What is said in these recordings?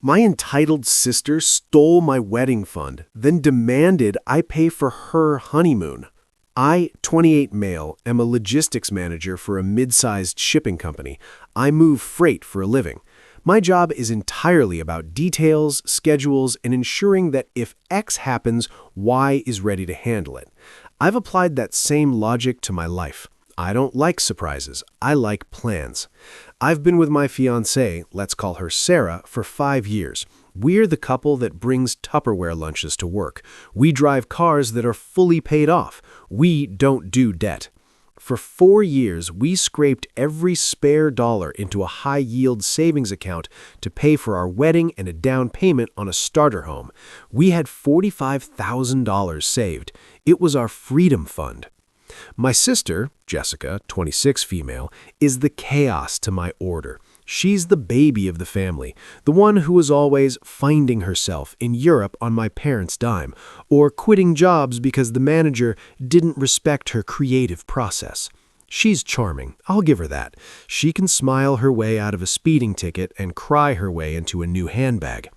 My entitled sister stole my wedding fund, then demanded I pay for her honeymoon. I, 28 male, am a logistics manager for a mid-sized shipping company. I move freight for a living. My job is entirely about details, schedules, and ensuring that if X happens, Y is ready to handle it. I've applied that same logic to my life. I don't like surprises. I like plans. I've been with my fiancée, let's call her Sarah, for 5 years. We're the couple that brings Tupperware lunches to work. We drive cars that are fully paid off. We don't do debt. For 4 years, we scraped every spare dollar into a high-yield savings account to pay for our wedding and a down payment on a starter home. We had $45,000 saved. It was our freedom fund. My sister, Jessica, 26 female, is the chaos to my order. She's the baby of the family, the one who was always finding herself in Europe on my parents' dime, or quitting jobs because the manager didn't respect her creative process. She's charming, I'll give her that. She can smile her way out of a speeding ticket and cry her way into a new handbag.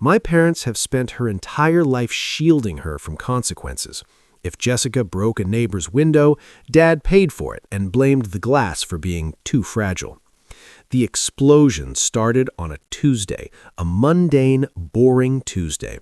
My parents have spent her entire life shielding her from consequences. If Jessica broke a neighbor's window, Dad paid for it and blamed the glass for being too fragile. The explosion started on a Tuesday, a mundane, boring Tuesday.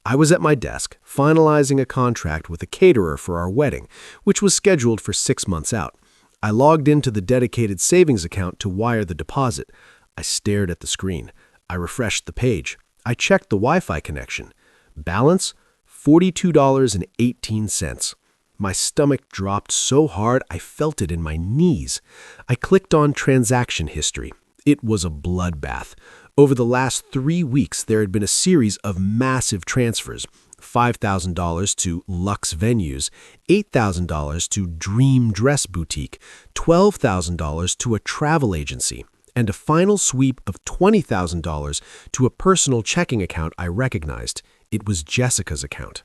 I was at my desk, finalizing a contract with a caterer for our wedding, which was scheduled for 6 months out. I logged into the dedicated savings account to wire the deposit. I stared at the screen. I refreshed the page. I checked the Wi-Fi connection. Balance? $42.18. My stomach dropped so hard I felt it in my knees. I clicked on transaction history. It was a bloodbath. Over the last 3 weeks, there had been a series of massive transfers. $5,000 to Luxe Venues, $8,000 to Dream Dress Boutique, $12,000 to a travel agency, and a final sweep of $20,000 to a personal checking account I recognized. It was Jessica's account.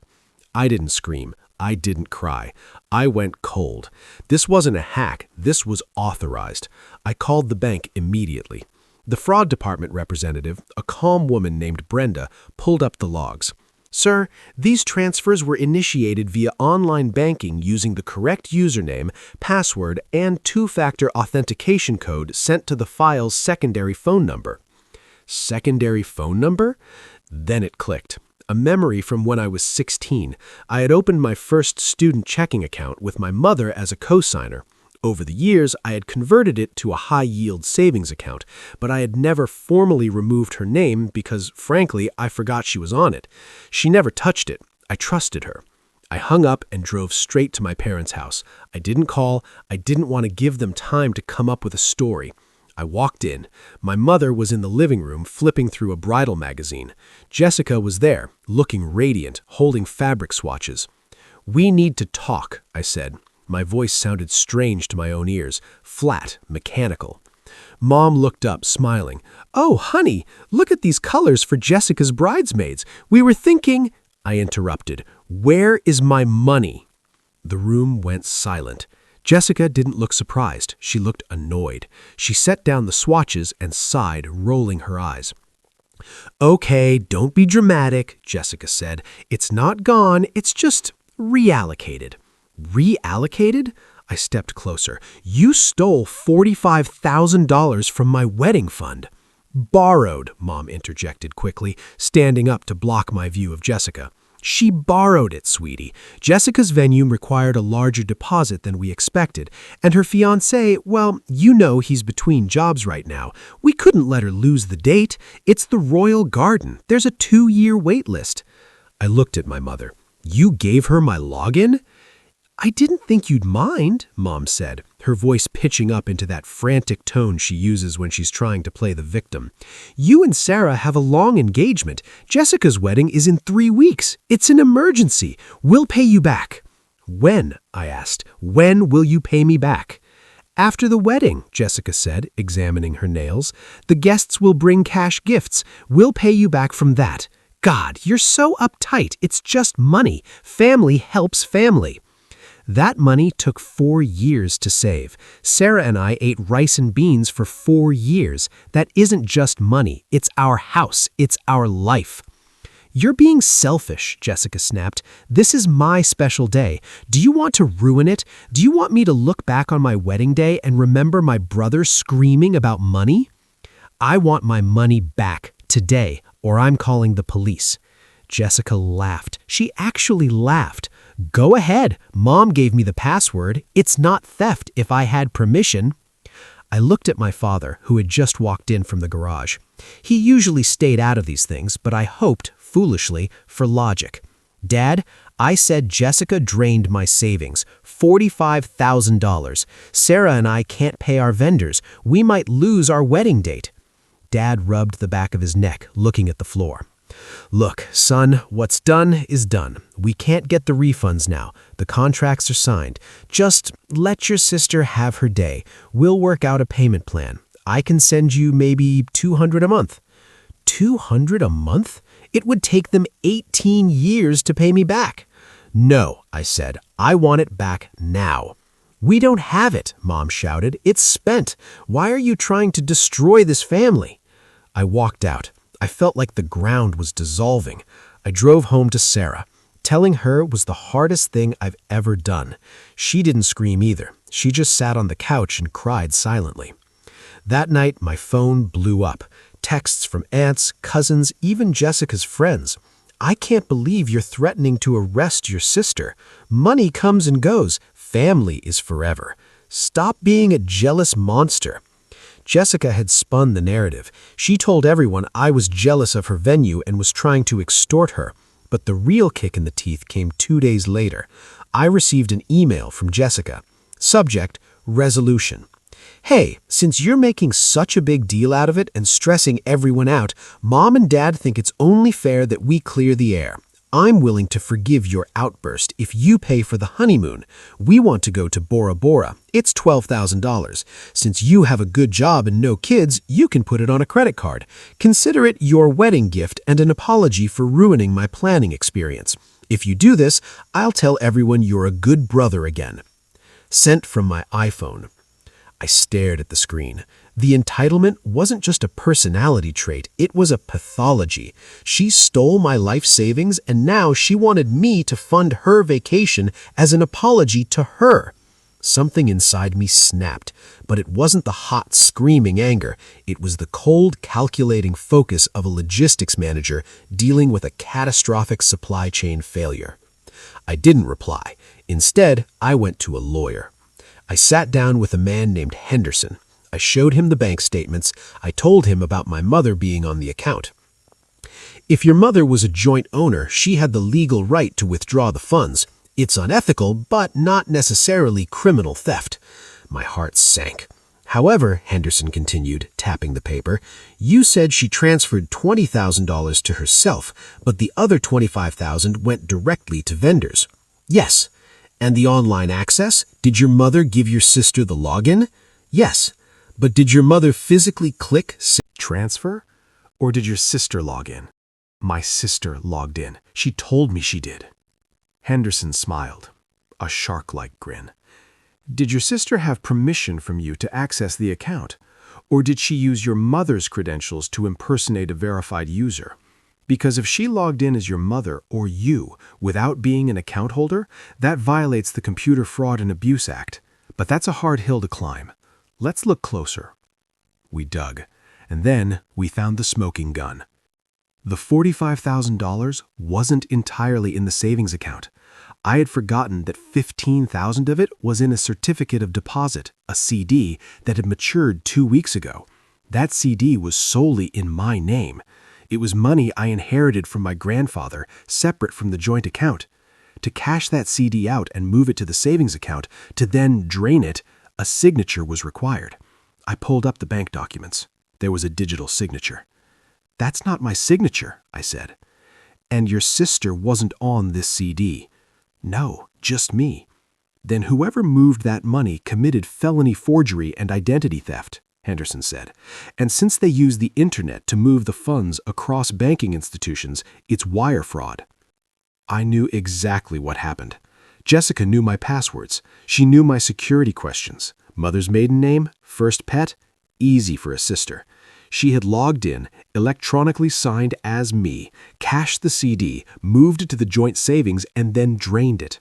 I didn't scream. I didn't cry. I went cold. This wasn't a hack. This was authorized. I called the bank immediately. The fraud department representative, a calm woman named Brenda, pulled up the logs. Sir, these transfers were initiated via online banking using the correct username, password, and two-factor authentication code sent to the file's secondary phone number. Secondary phone number? Then it clicked. A memory from when I was 16. I had opened my first student checking account with my mother as a co-signer. Over the years, I had converted it to a high-yield savings account, but I had never formally removed her name because, frankly, I forgot she was on it. She never touched it. I trusted her. I hung up and drove straight to my parents' house. I didn't call. I didn't want to give them time to come up with a story. I walked in. My mother was in the living room flipping through a bridal magazine. Jessica was there, looking radiant, holding fabric swatches. "We need to talk," I said. My voice sounded strange to my own ears, flat, mechanical. Mom looked up, smiling. "Oh, honey, look at these colors for Jessica's bridesmaids. We were thinking—" I interrupted. "Where is my money?" The room went silent. Jessica didn't look surprised. She looked annoyed. She set down the swatches and sighed, rolling her eyes. "Okay, don't be dramatic," Jessica said. "It's not gone. It's just reallocated." Reallocated? I stepped closer. "You stole $45,000 from my wedding fund." "Borrowed," Mom interjected quickly, standing up to block my view of Jessica. "She borrowed it, sweetie. Jessica's venue required a larger deposit than we expected, and her fiancé, well, you know he's between jobs right now. We couldn't let her lose the date. It's the Royal Garden. There's a 2-year wait list." I looked at my mother. "You gave her my login?" "I didn't think you'd mind," Mom said, her voice pitching up into that frantic tone she uses when she's trying to play the victim. "You and Sarah have a long engagement. Jessica's wedding is in 3 weeks. It's an emergency. We'll pay you back." "When?" I asked. "When will you pay me back?" "After the wedding," Jessica said, examining her nails. "The guests will bring cash gifts. We'll pay you back from that." "God, you're so uptight. It's just money. Family helps family." That money took 4 years to save. Sarah and I ate rice and beans for 4 years. That isn't just money. It's our house. It's our life. You're being selfish, Jessica snapped. This is my special day. Do you want to ruin it? Do you want me to look back on my wedding day and remember my brother screaming about money? I want my money back today, or I'm calling the police. Jessica laughed. She actually laughed. Go ahead. Mom gave me the password. It's not theft if I had permission. I looked at my father, who had just walked in from the garage. He usually stayed out of these things, but I hoped, foolishly, for logic. Dad, I said Jessica drained my savings, $45,000. Sarah and I can't pay our vendors. We might lose our wedding date. Dad rubbed the back of his neck, looking at the floor. Look, son, what's done is done. We can't get the refunds now. The contracts are signed. Just let your sister have her day. We'll work out a payment plan. I can send you maybe $200 a month. $200 a month? It would take them 18 years to pay me back. No, I said. I want it back now. We don't have it, Mom shouted. It's spent. Why are you trying to destroy this family? I walked out. I felt like the ground was dissolving. I drove home to Sarah. Telling her was the hardest thing I've ever done. She didn't scream either. She just sat on the couch and cried silently. That night, my phone blew up. Texts from aunts, cousins, even Jessica's friends. I can't believe you're threatening to arrest your sister. Money comes and goes. Family is forever. Stop being a jealous monster. Jessica had spun the narrative. She told everyone I was jealous of her venue and was trying to extort her. But the real kick in the teeth came 2 days later. I received an email from Jessica. Subject, resolution. Hey, since you're making such a big deal out of it and stressing everyone out, Mom and Dad think it's only fair that we clear the air. I'm willing to forgive your outburst if you pay for the honeymoon. We want to go to Bora Bora. It's $12,000. Since you have a good job and no kids, you can put it on a credit card. Consider it your wedding gift and an apology for ruining my planning experience. If you do this, I'll tell everyone you're a good brother again. Sent from my iPhone. I stared at the screen. The entitlement wasn't just a personality trait, it was a pathology. She stole my life savings, and now she wanted me to fund her vacation as an apology to her. Something inside me snapped, but it wasn't the hot, screaming anger. It was the cold, calculating focus of a logistics manager dealing with a catastrophic supply chain failure. I didn't reply. Instead, I went to a lawyer. I sat down with a man named Henderson. I showed him the bank statements. I told him about my mother being on the account. If your mother was a joint owner, she had the legal right to withdraw the funds. It's unethical, but not necessarily criminal theft. My heart sank. However, Henderson continued, tapping the paper, you said she transferred $20,000 to herself, but the other $25,000 went directly to vendors. Yes. And the online access? Did your mother give your sister the login? Yes. But did your mother physically click transfer? Or did your sister log in? My sister logged in. She told me she did. Henderson smiled, a shark-like grin. Did your sister have permission from you to access the account? Or did she use your mother's credentials to impersonate a verified user? Because if she logged in as your mother or you without being an account holder, that violates the Computer Fraud and Abuse Act. But that's a hard hill to climb. Let's look closer. We dug, and then we found the smoking gun. The $45,000 wasn't entirely in the savings account. I had forgotten that $15,000 of it was in a certificate of deposit, a CD, that had matured 2 weeks ago. That CD was solely in my name. It was money I inherited from my grandfather, separate from the joint account. To cash that CD out and move it to the savings account, to then drain it, a signature was required. I pulled up the bank documents. There was a digital signature. That's not my signature, I said. And your sister wasn't on this CD. No, just me. Then whoever moved that money committed felony forgery and identity theft, Henderson said. And since they used the internet to move the funds across banking institutions, it's wire fraud. I knew exactly what happened. Jessica knew my passwords. She knew my security questions. Mother's maiden name, first pet, easy for a sister. She had logged in, electronically signed as me, cashed the CD, moved it to the joint savings, and then drained it.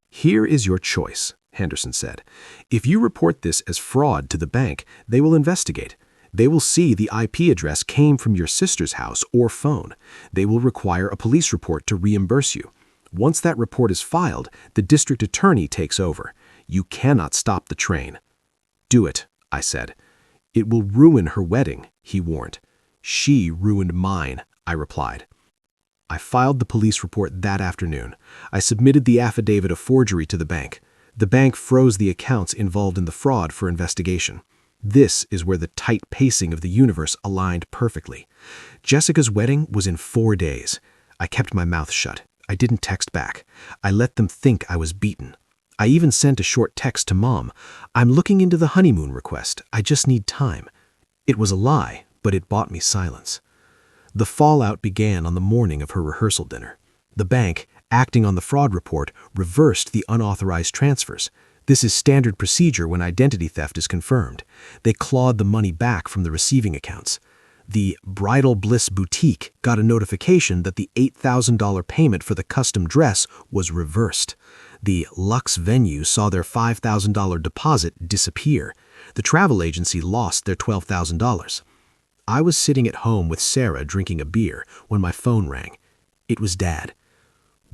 "Here is your choice," Henderson said. "If you report this as fraud to the bank, they will investigate. They will see the IP address came from your sister's house or phone. They will require a police report to reimburse you. Once that report is filed, the district attorney takes over. You cannot stop the train." "Do it," I said. "It will ruin her wedding," he warned. "She ruined mine," I replied. I filed the police report that afternoon. I submitted the affidavit of forgery to the bank. The bank froze the accounts involved in the fraud for investigation. This is where the tight pacing of the universe aligned perfectly. Jessica's wedding was in 4 days. I kept my mouth shut. I didn't text back. I let them think I was beaten. I even sent a short text to Mom. "I'm looking into the honeymoon request. I just need time." It was a lie, but it bought me silence. The fallout began on the morning of her rehearsal dinner. The bank, acting on the fraud report, reversed the unauthorized transfers. This is standard procedure when identity theft is confirmed. They clawed the money back from the receiving accounts. The Bridal Bliss Boutique got a notification that the $8,000 payment for the custom dress was reversed. The Luxe venue saw their $5,000 deposit disappear. The travel agency lost their $12,000. I was sitting at home with Sarah drinking a beer when my phone rang. It was Dad.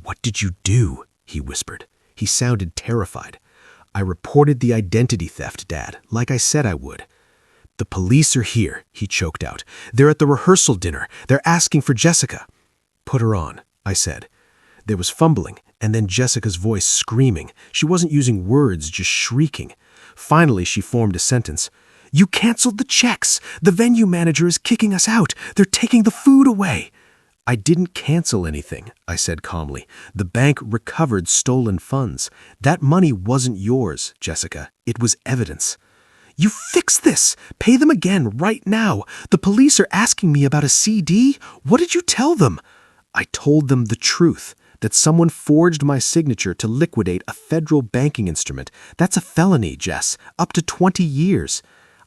"What did you do?" he whispered. He sounded terrified. "I reported the identity theft, Dad, like I said I would." "The police are here," he choked out. "They're at the rehearsal dinner. They're asking for Jessica." "Put her on," I said. There was fumbling, and then Jessica's voice screaming. She wasn't using words, just shrieking. Finally, she formed a sentence. "You canceled the checks. The venue manager is kicking us out. They're taking the food away." "I didn't cancel anything," I said calmly. "The bank recovered stolen funds. That money wasn't yours, Jessica. It was evidence." "You fix this! Pay them again right now! The police are asking me about a CD? What did you tell them?" "I told them the truth, that someone forged my signature to liquidate a federal banking instrument. That's a felony, Jess, up to 20 years.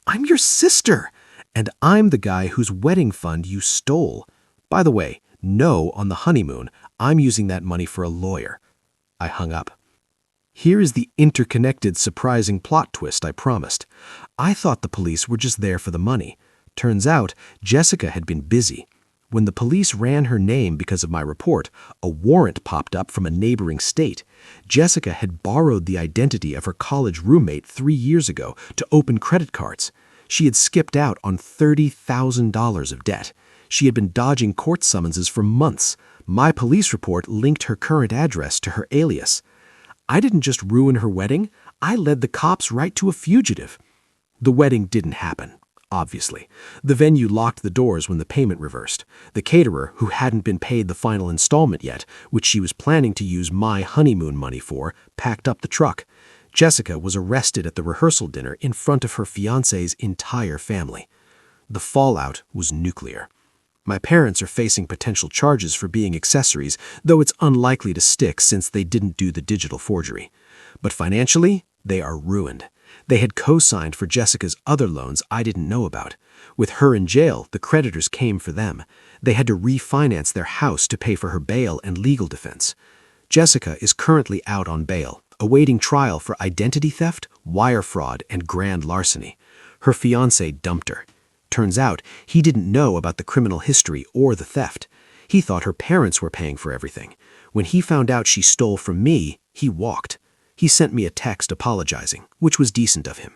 I'm your sister, and I'm the guy whose wedding fund you stole. By the way, no on the honeymoon. I'm using that money for a lawyer." I hung up. Here is the interconnected, surprising plot twist I promised. I thought the police were just there for the money. Turns out, Jessica had been busy. When the police ran her name because of my report, a warrant popped up from a neighboring state. Jessica had borrowed the identity of her college roommate 3 years ago to open credit cards. She had skipped out on $30,000 of debt. She had been dodging court summonses for months. My police report linked her current address to her alias. I didn't just ruin her wedding, I led the cops right to a fugitive. The wedding didn't happen, obviously. The venue locked the doors when the payment reversed. The caterer, who hadn't been paid the final installment yet, which she was planning to use my honeymoon money for, packed up the truck. Jessica was arrested at the rehearsal dinner in front of her fiancé's entire family. The fallout was nuclear. My parents are facing potential charges for being accessories, though it's unlikely to stick since they didn't do the digital forgery. But financially, they are ruined. They had co-signed for Jessica's other loans I didn't know about. With her in jail, the creditors came for them. They had to refinance their house to pay for her bail and legal defense. Jessica is currently out on bail, awaiting trial for identity theft, wire fraud, and grand larceny. Her fiancé dumped her. Turns out, he didn't know about the criminal history or the theft. He thought her parents were paying for everything. When he found out she stole from me, he walked. He sent me a text apologizing, which was decent of him.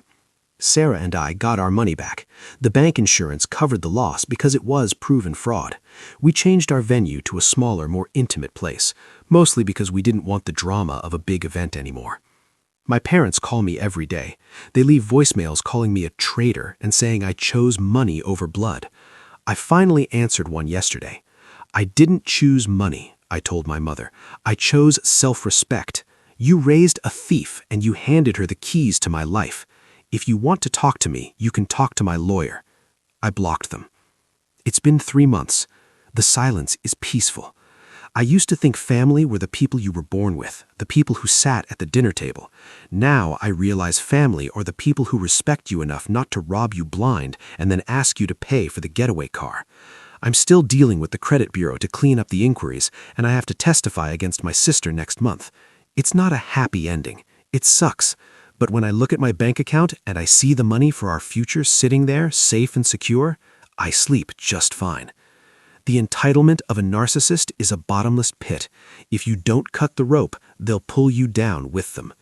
Sarah and I got our money back. The bank insurance covered the loss because it was proven fraud. We changed our venue to a smaller, more intimate place, mostly because we didn't want the drama of a big event anymore. My parents call me every day. They leave voicemails calling me a traitor and saying I chose money over blood. I finally answered one yesterday. "I didn't choose money," I told my mother. "I chose self-respect. You raised a thief and you handed her the keys to my life. If you want to talk to me, you can talk to my lawyer." I blocked them. It's been 3 months. The silence is peaceful. I used to think family were the people you were born with, the people who sat at the dinner table. Now I realize family are the people who respect you enough not to rob you blind and then ask you to pay for the getaway car. I'm still dealing with the credit bureau to clean up the inquiries, and I have to testify against my sister next month. It's not a happy ending. It sucks. But when I look at my bank account and I see the money for our future sitting there, safe and secure, I sleep just fine. The entitlement of a narcissist is a bottomless pit. If you don't cut the rope, they'll pull you down with them.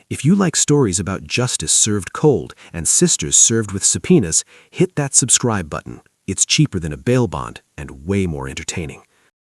If you like stories about justice served cold and sisters served with subpoenas, hit that subscribe button. It's cheaper than a bail bond and way more entertaining.